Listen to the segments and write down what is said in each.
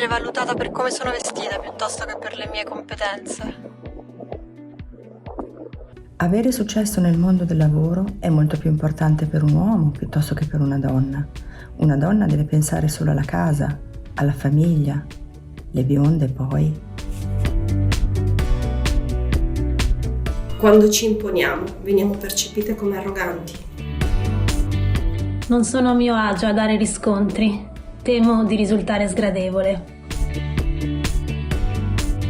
essere valutata per come sono vestita piuttosto che per le mie competenze. Avere successo nel mondo del lavoro è molto più importante per un uomo piuttosto che per una donna. Una donna deve pensare solo alla casa, alla famiglia, le bionde poi. Quando ci imponiamo, veniamo percepite come arroganti. Non sono a mio agio a dare riscontri. Temo di risultare sgradevole.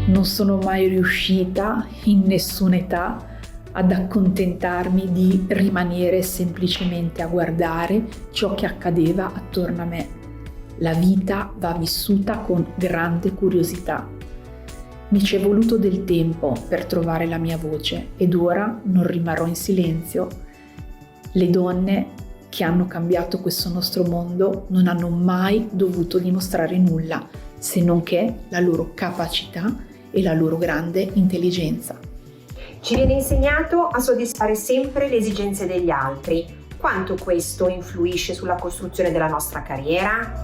Non sono mai riuscita, in nessuna età, ad accontentarmi di rimanere semplicemente a guardare ciò che accadeva attorno a me. La vita va vissuta con grande curiosità. Mi ci è voluto del tempo per trovare la mia voce ed ora non rimarrò in silenzio. Le donne che hanno cambiato questo nostro mondo non hanno mai dovuto dimostrare nulla, se non che la loro capacità e la loro grande intelligenza. Ci viene insegnato a soddisfare sempre le esigenze degli altri. Quanto questo influisce sulla costruzione della nostra carriera?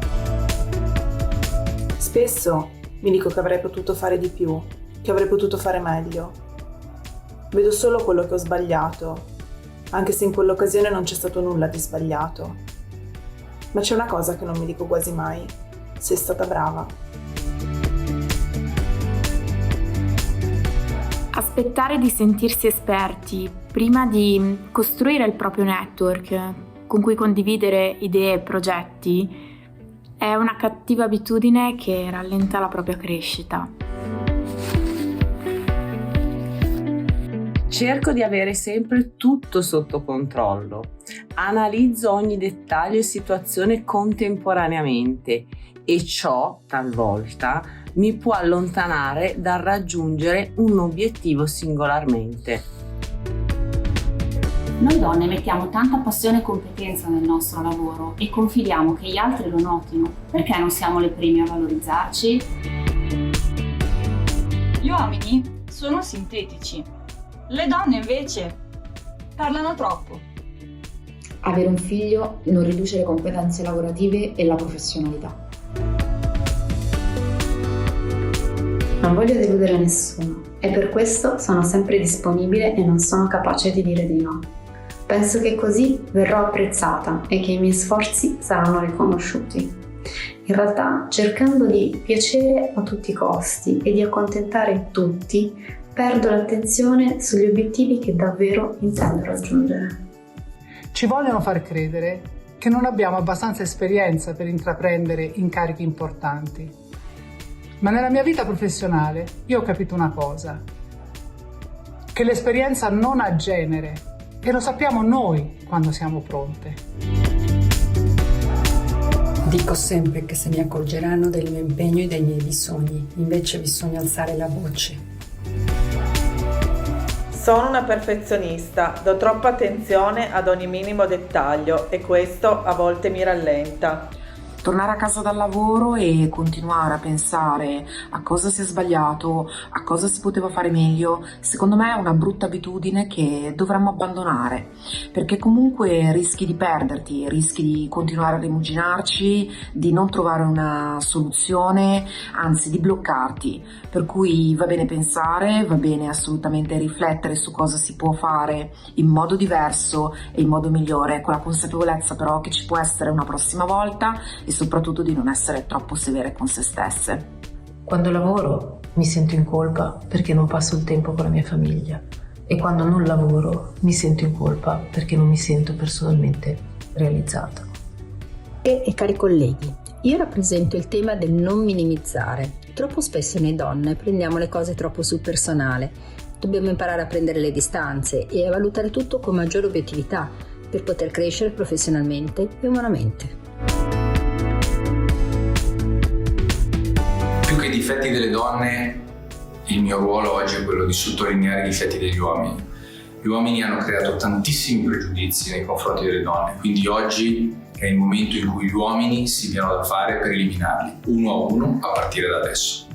Spesso mi dico che avrei potuto fare di più, che avrei potuto fare meglio. Vedo solo quello che ho sbagliato, anche se in quell'occasione non c'è stato nulla di sbagliato. Ma c'è una cosa che non mi dico quasi mai: sei stata brava. Aspettare di sentirsi esperti prima di costruire il proprio network con cui condividere idee e progetti è una cattiva abitudine che rallenta la propria crescita. Cerco di avere sempre tutto sotto controllo. Analizzo ogni dettaglio e situazione contemporaneamente e ciò, talvolta, mi può allontanare dal raggiungere un obiettivo singolarmente. Noi donne mettiamo tanta passione e competenza nel nostro lavoro e confidiamo che gli altri lo notino. Perché non siamo le prime a valorizzarci? Gli uomini sono sintetici, le donne invece parlano troppo. Avere un figlio non riduce le competenze lavorative e la professionalità. Non voglio deludere nessuno e per questo sono sempre disponibile e non sono capace di dire di no. Penso che così verrò apprezzata e che i miei sforzi saranno riconosciuti. In realtà, cercando di piacere a tutti i costi e di accontentare tutti, perdo l'attenzione sugli obiettivi che davvero intendo raggiungere. Ci vogliono far credere che non abbiamo abbastanza esperienza per intraprendere incarichi importanti. Ma nella mia vita professionale io ho capito una cosa, che l'esperienza non ha genere e lo sappiamo noi quando siamo pronte. Dico sempre che se mi accorgeranno del mio impegno e dei miei bisogni, invece bisogna alzare la voce. Sono una perfezionista, do troppa attenzione ad ogni minimo dettaglio e questo a volte mi rallenta. Tornare a casa dal lavoro e continuare a pensare a cosa si è sbagliato, a cosa si poteva fare meglio, secondo me è una brutta abitudine che dovremmo abbandonare, perché comunque rischi di perderti, rischi di continuare a rimuginarci, di non trovare una soluzione, anzi di bloccarti. Per cui va bene pensare, va bene assolutamente riflettere su cosa si può fare in modo diverso e in modo migliore, con la consapevolezza però che ci può essere una prossima volta e soprattutto di non essere troppo severe con se stesse. Quando lavoro mi sento in colpa perché non passo il tempo con la mia famiglia e quando non lavoro mi sento in colpa perché non mi sento personalmente realizzata. E cari colleghi, io rappresento il tema del non minimizzare. Troppo spesso noi donne prendiamo le cose troppo sul personale. Dobbiamo imparare a prendere le distanze e a valutare tutto con maggiore obiettività per poter crescere professionalmente e umanamente. Più che i difetti delle donne, il mio ruolo oggi è quello di sottolineare i difetti degli uomini. Gli uomini hanno creato tantissimi pregiudizi nei confronti delle donne, quindi oggi è il momento in cui gli uomini si diano da fare per eliminarli, uno a uno, a partire da adesso.